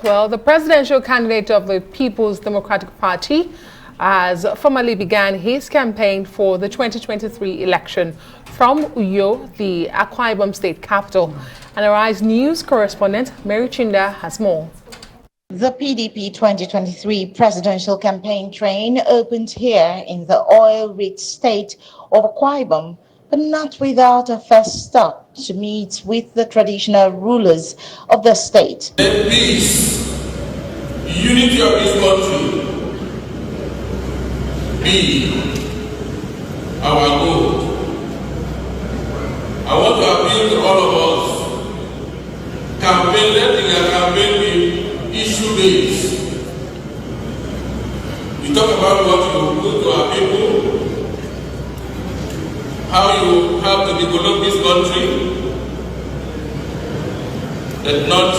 Well, the presidential candidate of the People's Democratic Party has formally began his campaign for the 2023 election from Uyo, the Akwa Ibom state capital. And Arise News correspondent Mary Chinda has more. The PDP 2023 presidential campaign train opened here in the oil-rich state of Akwa Ibom, but not without a first stop to meet with the traditional rulers of the state. The peace, unity of this country be our goal. I want to appeal to all of us. Campaign, let the campaign be issue-based. You talk about what you do to our people, how you have to develop this country, and not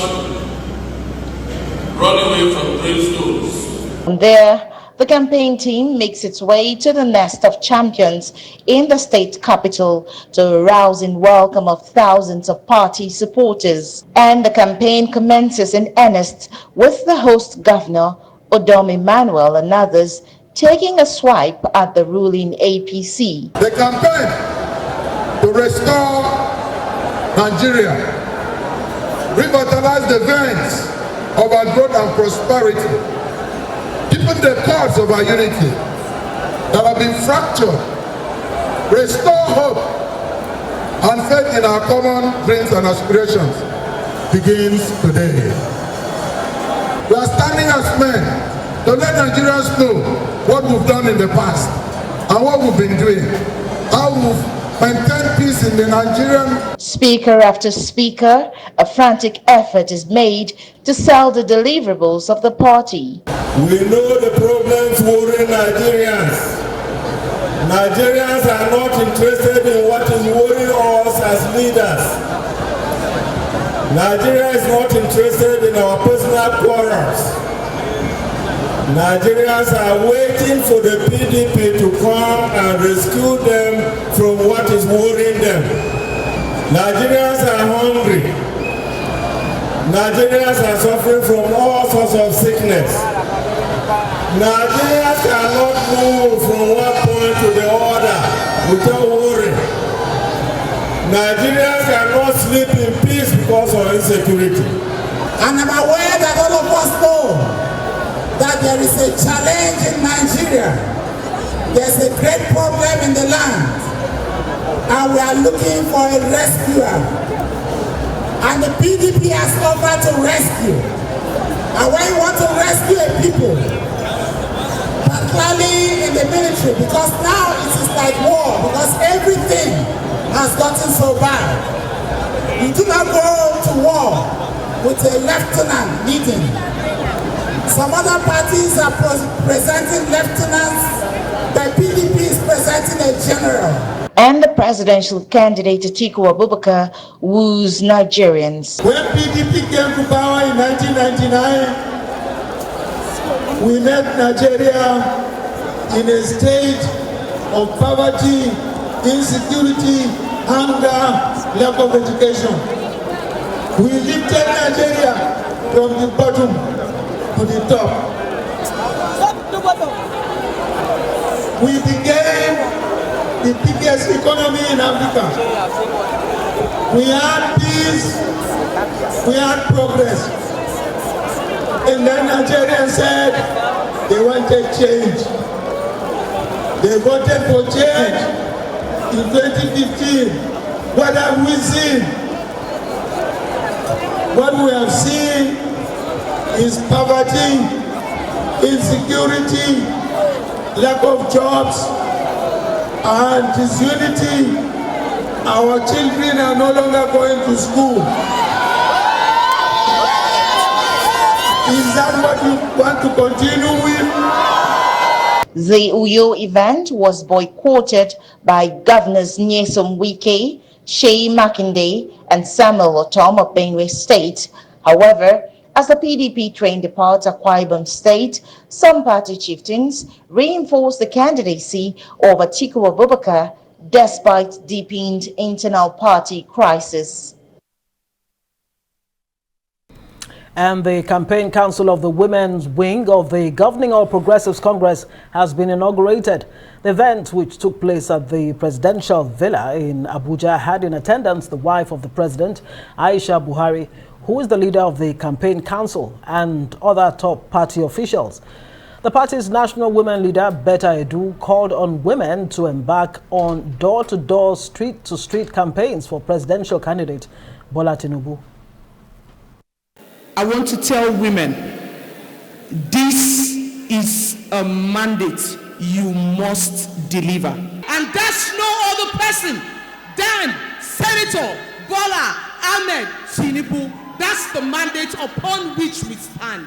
run away from gravestones. From there, the campaign team makes its way to the nest of champions in the state capital to a rousing welcome of thousands of party supporters. And the campaign commences in earnest with the host governor, Odom Emmanuel, and others taking a swipe at the ruling APC. The campaign to restore Nigeria, revitalize the veins of our growth and prosperity, deepen the cords of our unity that have been fractured, restore hope and faith in our common dreams and aspirations begins today. We are standing as men to let Nigerians know what we've done in the past and what we've been doing, how we've maintained peace in the Nigerian. Speaker after speaker, a frantic effort is made to sell the deliverables of the party. We know the problems worrying Nigerians. Nigerians are not interested in what is worrying us as leaders. Nigeria is not interested in our personal quarrels. Nigerians are waiting for the PDP to come and rescue them from what is worrying them. Nigerians are hungry. Nigerians are suffering from all sorts of sickness. Nigerians cannot move from one point to the other without worry. Nigerians cannot sleep in peace because of insecurity. And I'm aware that all of us know that there is a challenge in Nigeria. There's a great problem in the land, and we are looking for a rescuer. And the PDP has offered to rescue. And when you want to rescue a people, particularly in the military, because now it is like war, because everything has gotten so bad. You do not go to war with a lieutenant leading. Some other parties are presenting lieutenants, the PDP is presenting a general. And the presidential candidate Atiku Abubakar woos Nigerians. When PDP came to power in 1999, we left Nigeria in a state of poverty, insecurity, hunger, lack of education. We lifted Nigeria from the bottom to the top. We became the biggest economy in Africa. We had peace, we had progress. And then Nigerians said they wanted change. They voted for change in 2015. What have we seen? What we have seen is poverty, insecurity, lack of jobs, and disunity. Our children are no longer going to school. Is that what you want to continue with? The Uyo event was boycotted by Governors Nyesom Wike, Shea Makinde, and Samuel Otom of Benue State. However, as the PDP train departs Akwa Ibom State, some party chieftains reinforced the candidacy of Atiku Abubakar despite deepened internal party crisis. And the Campaign Council of the Women's Wing of the Governing All Progressives Congress has been inaugurated. The event, which took place at the Presidential Villa in Abuja, had in attendance the wife of the President, Aisha Buhari, who is the leader of the Campaign Council, and other top party officials. The party's national women leader, Betta Edu, called on women to embark on door-to-door, street-to-street campaigns for presidential candidate Bola Tinubu. I want to tell women, this is a mandate you must deliver. And that's no other person than Senator Bola Ahmed Tinubu. That's the mandate upon which we stand.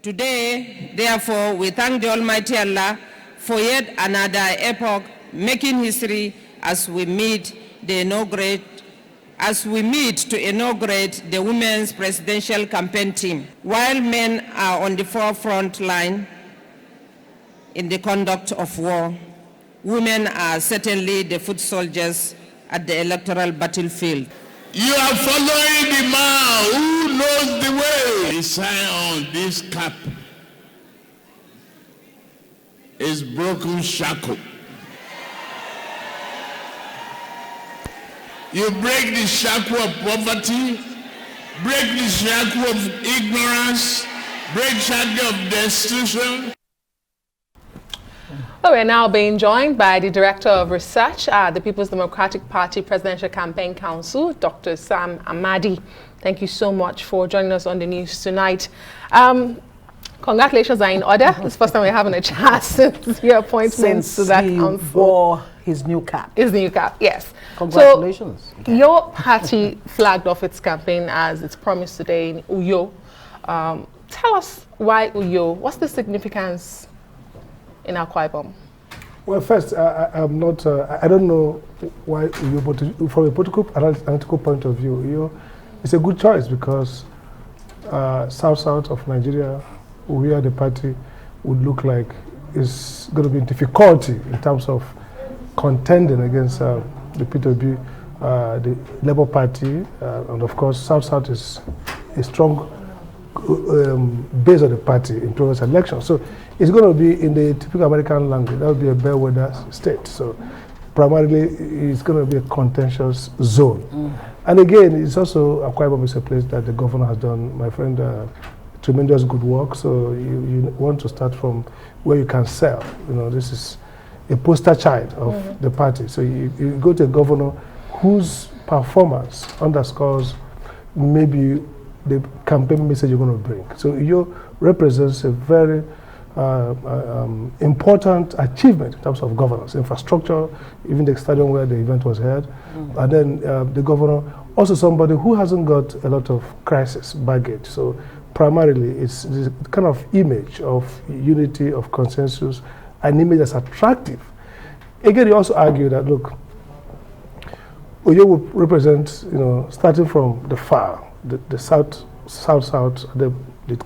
Today, therefore, we thank the Almighty Allah for yet another epoch, making history as we meet to inaugurate the women's presidential campaign team. While men are on the forefront line in the conduct of war, women are certainly the foot soldiers at the electoral battlefield. You are following the man who knows the way. The sign on this cap is broken shackle. You break the shackle of poverty, break the shackle of ignorance, break shackle of destitution. Well, we're now being joined by the Director of Research at the People's Democratic Party Presidential Campaign Council, Dr. Sam Amadi. Thank you so much for joining us on the news tonight. Congratulations are in order. It's the first time we're having a chat since your appointment to that council. Wore his new cap. His new cap, yes. Congratulations. So, your party flagged off its campaign as it's promised today in Uyo. Tell us why Uyo. What's the significance in Akwa Ibom? Well, first, I'm not. I don't know why Uyo, but from a political analytical point of view, Uyo is a good choice because south of Nigeria, where the party would look like is going to be in difficulty in terms of contending against the PDP, the Labour Party, and of course, South is a strong base of the party in previous elections. So it's going to be in the typical American language. That would be a bellwether state. So primarily, it's going to be a contentious zone. And again, it's also Akwa Ibom is a place that the governor has done, my friend, tremendous good work. So you want to start from where you can sell. You know, this is a poster child of the party. So you go to a governor whose performance underscores maybe the campaign message you're going to bring. So you represents a very important achievement in terms of governance, infrastructure, even the stadium where the event was held. And then the governor, also somebody who hasn't got a lot of crisis baggage. So primarily it's this kind of image of unity, of consensus, an image that's attractive. Again, you also argue that, look, Uyo will represent, you know, starting from the far, the south, the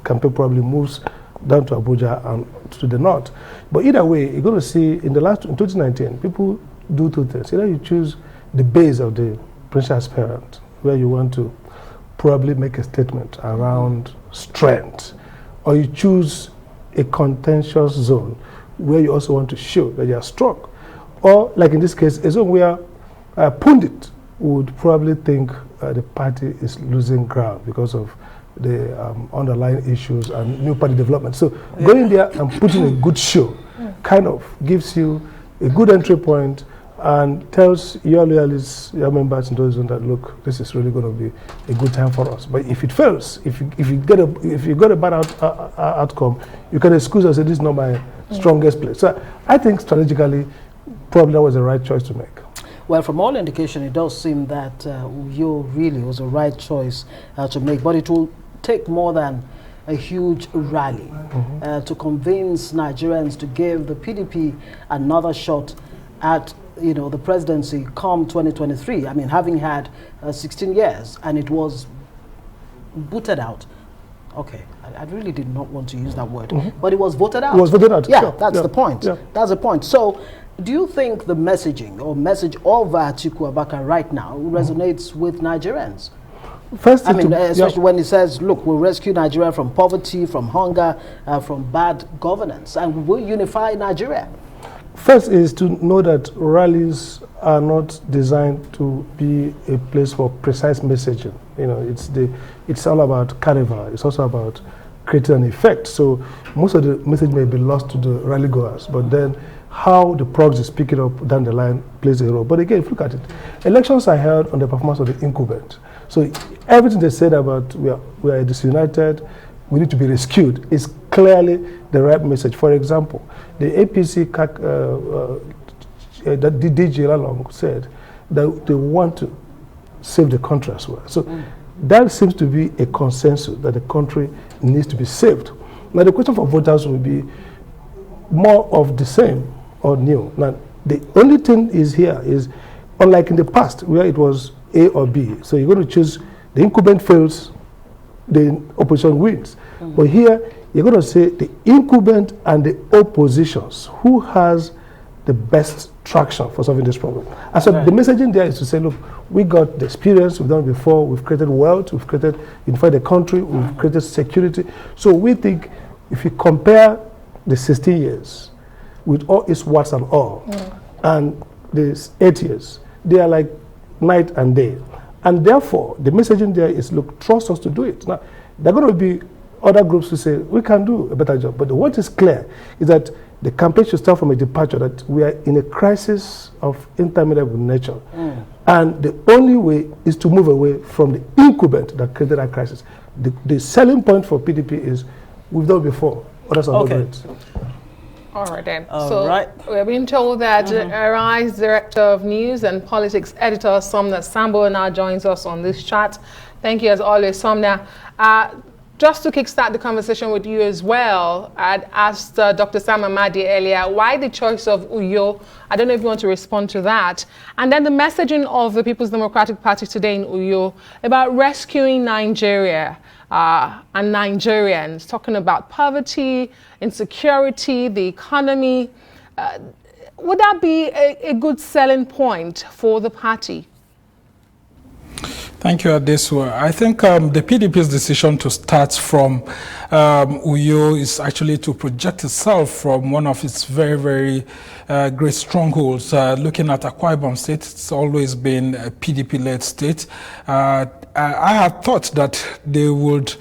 campaign probably moves down to Abuja and to the north. But either way, you're going to see in 2019, people do two things. Either you choose the base of the presidential aspirant, where you want to probably make a statement around strength, or you choose a contentious zone where you also want to show that you are strong. Or, like in this case, a zone where pundit would probably think the party is losing ground because of the underlying issues and new party development. So going there and putting a good show kind of gives you a good entry point and tells your loyalists, your members in those zones that, look, this is really going to be a good time for us. But if it fails, if you got a bad outcome, you can excuse us and say, this is not my strongest place. So I think strategically, probably that was the right choice to make. Well, from all indication, it does seem that Uyo really was the right choice to make, but it will take more than a huge rally to convince Nigerians to give the PDP another shot at, you know, the presidency come 2023. I mean, having had 16 years and it was booted out. Okay, I really did not want to use that word, but it was voted out. It was voted out. Yeah, sure. That's the point. Yeah. That's the point. So, do you think the message of Atiku Abubakar right now resonates with Nigerians? First, I mean, especially when he says, look, we'll rescue Nigeria from poverty, from hunger, from bad governance, and we'll unify Nigeria. First is to know that rallies are not designed to be a place for precise messaging. You know, it's all about carnival. It's also about creating an effect. So most of the message may be lost to the rally goers, but then how the proxies pick it up down the line plays a role. But again, if you look at it, elections are held on the performance of the incumbent. So everything they said about we are disunited, we need to be rescued is clearly the right message. For example, the APC that DG Lalong said that they want to save the country as well. So that seems to be a consensus that the country needs to be saved. Now the question for voters will be more of the same or new. Now the only thing is here is, unlike in the past where it was A or B, so you're going to choose the incumbent fails, the opposition wins. But here you're going to say the incumbent and the oppositions, who has the best traction for solving this problem. And so the messaging there is to say, look, we got the experience, we've done it before, we've created wealth, we've created, unified the country, we've created security. So we think if you compare the 16 years with all its what's and all, and these 8 years, they are like night and day. And therefore, the messaging there is, look, trust us to do it. Now, there are going to be other groups who say, we can do a better job. But what is clear is that the campaign should start from a departure that we are in a crisis of interminable nature. And the only way is to move away from the incumbent that created that crisis. The selling point for PDP is, we've done before, others are not doing it. All right then. So we're being told that Arise Director of News and Politics Editor Sumner Sambo now joins us on this chat. Thank you as always, Sumner. Just to kickstart the conversation with you as well, I'd asked Dr. Sam Amadi earlier, why the choice of Uyo? I don't know if you want to respond to that. And then the messaging of the People's Democratic Party today in Uyo about rescuing Nigeria and Nigerians, talking about poverty, insecurity, the economy. Would that be a good selling point for the party? Thank you, Adesua. I think the PDP's decision to start from Uyo is actually to project itself from one of its very, very great strongholds. Looking at Akwa Ibom State, it's always been a PDP-led state. I had thought that they would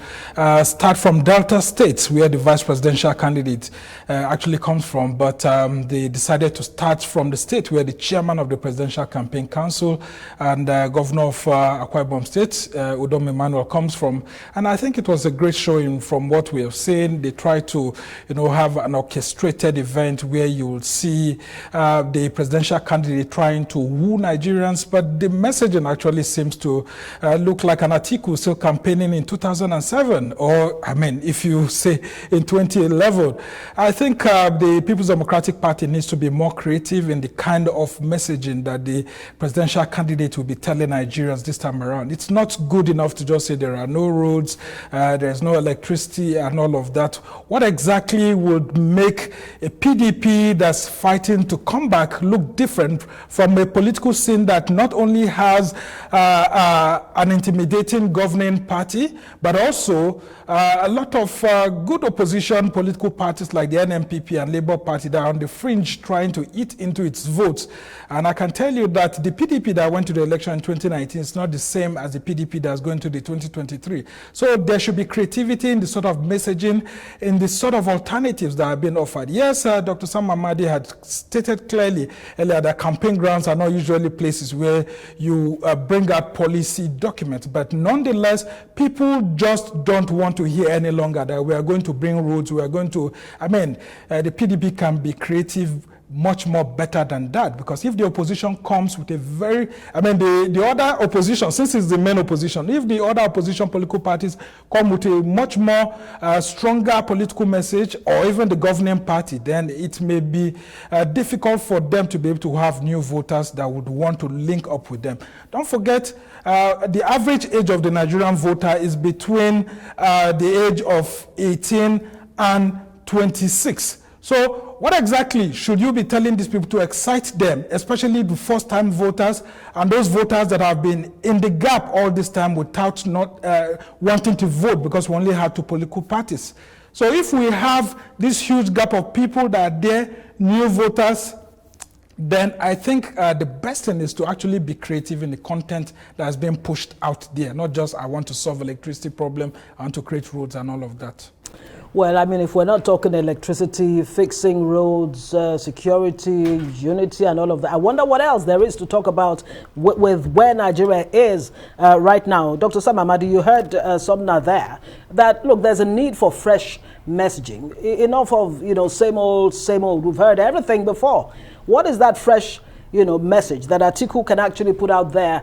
start from Delta State, where the vice presidential candidate actually comes from, but they decided to start from the state where the chairman of the Presidential Campaign Council and governor of Akwa Ibom State, Udom Emmanuel, comes from. And I think it was a great showing from what we have seen. They tried to, have an orchestrated event where you will see the presidential candidate trying to woo Nigerians, but the messaging actually seems to look like an Atiku still campaigning in 2007, or, I mean, if you say in 2011. I think the People's Democratic Party needs to be more creative in the kind of messaging that the presidential candidate will be telling Nigerians this time around. It's not good enough to just say there are no roads, there's no electricity and all of that. What exactly would make a PDP that's fighting to come back look different from a political scene that not only has an intimidating governing party, but also a lot of good opposition political parties like the NMPP and Labour Party that are on the fringe trying to eat into its votes. And I can tell you that the PDP that went to the election in 2019 is not the same as the PDP that's going to the 2023. So there should be creativity in the sort of messaging, in the sort of alternatives that are being offered. Yes, Dr. Sam Amadi had stated clearly earlier that campaign grounds are not usually places where you bring out policy documents, but nonetheless, people just don't want to hear any longer that we are going to bring roads, we are going to, the PDP can be creative much more better than that, because if the opposition comes with a very, the other opposition, since it's the main opposition, if the other opposition political parties come with a much more stronger political message, or even the governing party, then it may be difficult for them to be able to have new voters that would want to link up with them. Don't forget, the average age of the Nigerian voter is between the age of 18 and 26. So what exactly should you be telling these people to excite them, especially the first-time voters and those voters that have been in the gap all this time without not wanting to vote because we only have 2 political parties? So if we have this huge gap of people that are there, new voters, then I think the best thing is to actually be creative in the content that has been pushed out there, not just I want to solve electricity problem, I want to create roads and all of that. Well, I mean, if we're not talking electricity, fixing roads, security, unity and all of that, I wonder what else there is to talk about with where Nigeria is right now. Dr. Sam Amadi, you heard Sumner there, that, look, there's a need for fresh messaging. Enough of, same old, same old. We've heard everything before. What is that fresh, message that Atiku can actually put out there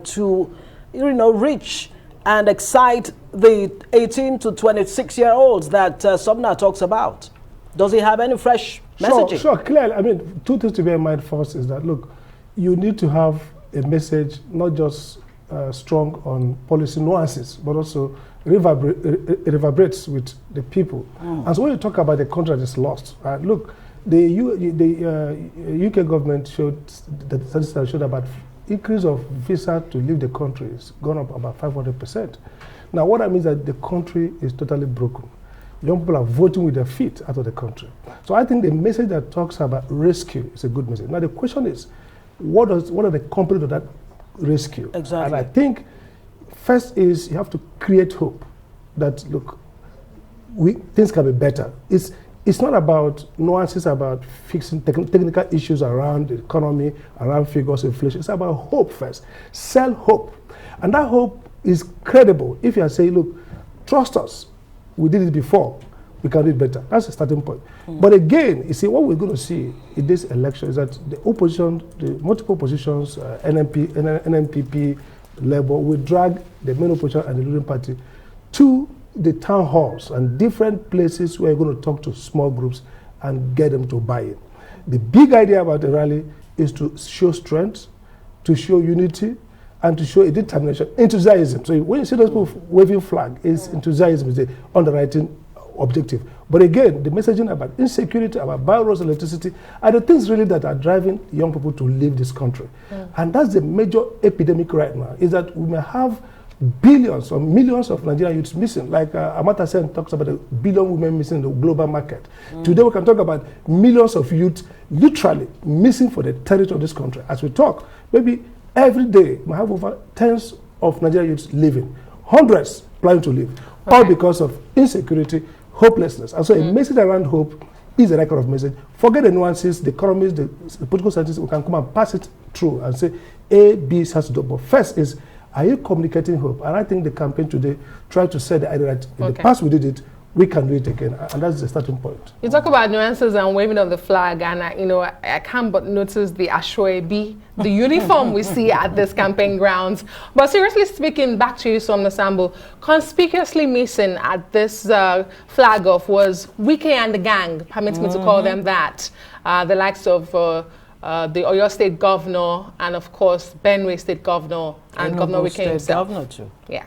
to, reach and excite the 18 to 26-year-olds that Sumner talks about? Does he have any fresh messaging? Sure, clearly. I mean, 2 things to bear in mind first is that, look, you need to have a message not just strong on policy nuances, but also reverberates with the people. And so when you talk about the country that is lost, look, the UK government showed about increase of visa to leave the country is gone up about 500%. Now, what that means is that the country is totally broken. Young people are voting with their feet out of the country. So I think the message that talks about rescue is a good message. Now, the question is, what are the components of that rescue? Exactly. And I think first is you have to create hope that, look, things can be better. It's not about nuances about fixing technical issues around the economy, around figures, inflation. It's about hope first. Sell hope. And that hope is credible if you are saying, look, trust us. We did it before. We can do it better. That's the starting point. But again, you see, what we're going to see in this election is that the opposition, the multiple oppositions, NNPP, Labour, will drag the main opposition and the ruling party to the town halls and different places where you're going to talk to small groups and get them to buy it. The big idea about the rally is to show strength, to show unity, and to show a determination, enthusiasm. So when you see those people waving flag, it's enthusiasm is the underwriting objective. But again, the messaging about insecurity, about virus, electricity, are the things really that are driving young people to leave this country. And that's the major epidemic right now, is that we may have billions or millions of Nigerian youths missing. Like Amata Sen talks about a billion women missing in the global market. Today we can talk about millions of youth literally missing for the territory of this country. As we talk, maybe every day we have over tens of Nigerian youths leaving, hundreds planning to leave, all because of insecurity, hopelessness. And so a message around hope is the right kind of message. Forget the nuances, the economists, the political scientists, we can come and pass it through and say A, B has to do. But first is, are you communicating hope? And I think the campaign today tried to say the idea that in the past we did it, we can do it again. And that's the starting point. You talk about nuances and waving of the flag, and I can't but notice the Ashwebi, the uniform we see at this campaign grounds. But seriously speaking, back to you, Sumner Sambo, conspicuously missing at this flag off was Wike and the gang, permit me to call them that, the likes of the Oyo State Governor, and of course Benue State Governor, and Governor Wike himself. Governor too. Yeah,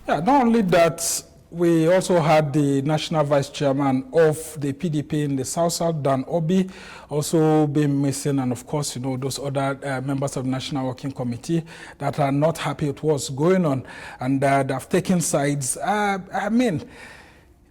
not only that, we also had the National Vice Chairman of the PDP in the South, Dan Obi, also been missing, and of course, those other members of the National Working Committee that are not happy with what's going on, and that have taken sides. I mean,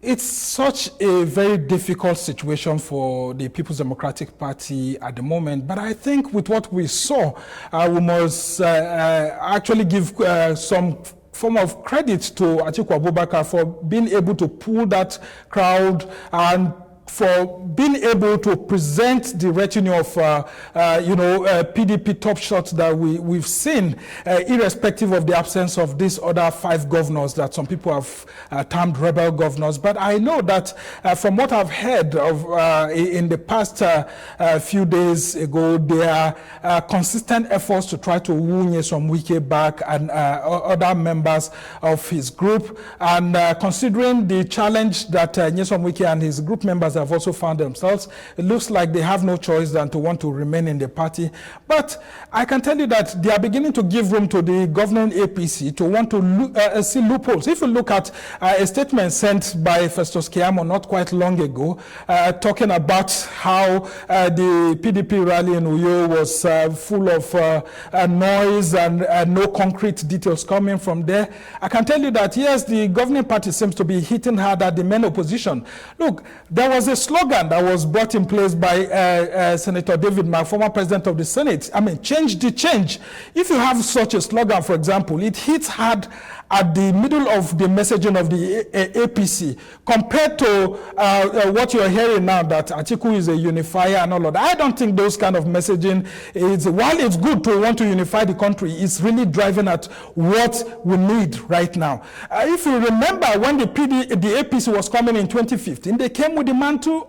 it's such a very difficult situation for the People's Democratic Party at the moment. But I think with what we saw, we must actually give some form of credit to Atiku Abubakar for being able to pull that crowd and for being able to present the retinue of, PDP top shots that we've seen, irrespective of the absence of these other 5 governors that some people have termed rebel governors. But I know that from what I've heard of in the past few days ago, there are consistent efforts to try to woo Nyesom Wike back and other members of his group. And considering the challenge that Nyesom Wike and his group members are have also found themselves. It looks like they have no choice than to want to remain in the party. But I can tell you that they are beginning to give room to the governing APC to want to see loopholes. If you look at a statement sent by Festus Keyamo not quite long ago, talking about how the PDP rally in Uyo was full of noise and no concrete details coming from there, I can tell you that, yes, the governing party seems to be hitting hard at the main opposition. Look, there was a slogan that was brought in place by Senator David Mark, former president of the Senate. I mean, change the change. If you have such a slogan, for example, it hits hard at the middle of the messaging of the APC compared to what you're hearing now, that Atiku is a unifier and all of that. I don't think those kind of messaging is, while it's good to want to unify the country, it's really driving at what we need right now. If you remember, when the APC was coming in 2015, they came with the mantra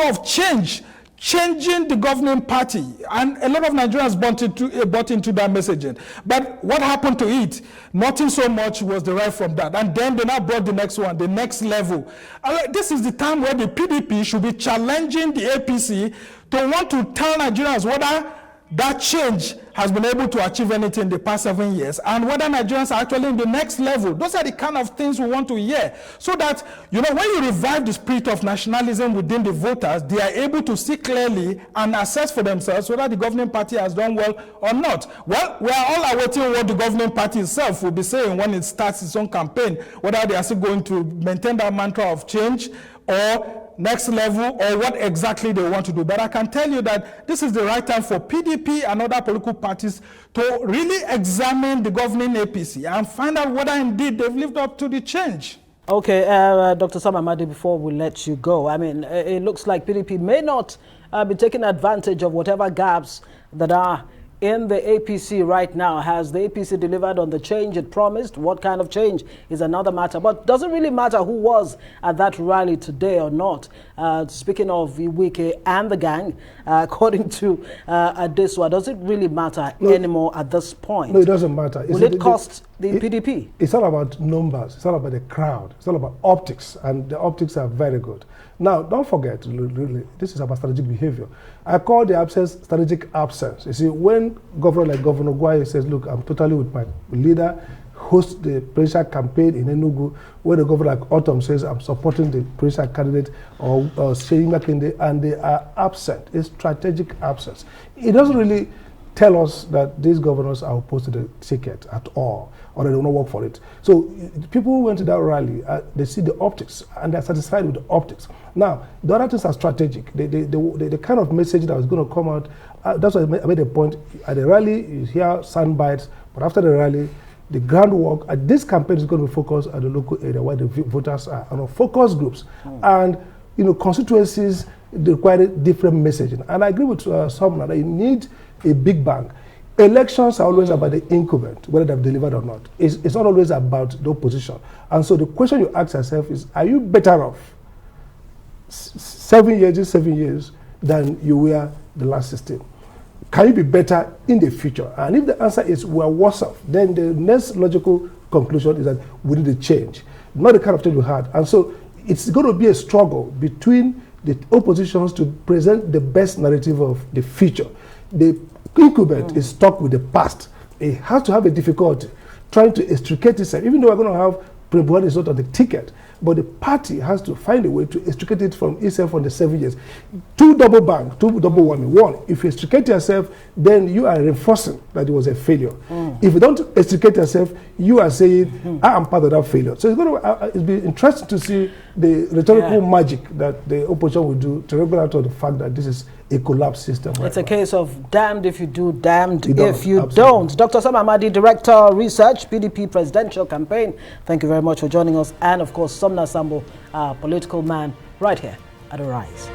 of change, changing the governing party, and a lot of Nigerians bought into that messaging. But what happened to it? Nothing so much was derived from that. And then they now brought the next one, the next level. This is the time where the PDP should be challenging the APC to want to tell Nigerians whether that change has been able to achieve anything in the past 7 years, and whether Nigerians are actually in the next level. Those are the kind of things we want to hear, so that, you know, when you revive the spirit of nationalism within the voters, they are able to see clearly and assess for themselves whether the governing party has done well or not. Well, we are all awaiting what the governing party itself will be saying when it starts its own campaign, whether they are still going to maintain that mantra of change or next level, or what exactly they want to do. But I can tell you that this is the right time for PDP and other political parties to really examine the governing APC and find out whether indeed they've lived up to the change. Okay, Dr. Sam Amadi, before we let you go, I mean, it looks like PDP may not be taking advantage of whatever gaps that are in the APC right now. Has the APC delivered on the change it promised? What kind of change is another matter. But doesn't really matter who was at that rally today or not. Speaking of Wike and the gang, according to Adeswa, does it really matter anymore at this point? No, it doesn't matter. Will it cost the PDP? It's all about numbers. It's all about the crowd. It's all about optics, and the optics are very good. Now, don't forget, really, this is about strategic behavior. I call the absence strategic absence. You see, when Governor like Governor Gwaye says, look, I'm totally with my leader, host the presidential campaign in Enugu, when the governor like Autumn says, I'm supporting the presidential candidate, or Sheyi Makinde, and they are absent. It's strategic absence. It doesn't really tell us that these governors are opposed to the ticket at all, or they don't work for it. So people who went to that rally, they see the optics, and they're satisfied with the optics. Now, the other things are strategic. The kind of message that was going to come out, that's why I made a point. At the rally, you hear sound bites, but after the rally, the groundwork at this campaign is going to be focused at the local area where the voters are, and on focus groups. And, you know, constituencies require different messaging. And I agree with Sumner that you need a big bang. Elections are always about the incumbent, whether they've delivered or not. It's not always about the opposition. And so the question you ask yourself is, are you better off 7 years than you were the last 16? Can you be better in the future? And if the answer is we're worse off, then the next logical conclusion is that we need a change, not the kind of change we had. And so it's going to be a struggle between the oppositions to present the best narrative of the future. The incumbent is stuck with the past. It has to have a difficulty trying to extricate itself, even though we're going to have Prebuhari is not on the ticket. But the party has to find a way to extricate it from itself on the 7 years. Two double whammy. One, if you extricate yourself, then you are reinforcing that it was a failure. If you don't extricate yourself, you are saying, I am part of that failure. So it's going to it'll be interesting to see the rhetorical magic that the opposition will do to regulate out the fact that this is a collapsed system. It's a case of damned if you do, damned if you don't. Dr. Sam Amadi, Director, Research, PDP Presidential Campaign, thank you very much for joining us. And of course, Sambo, political man, right here at Arise.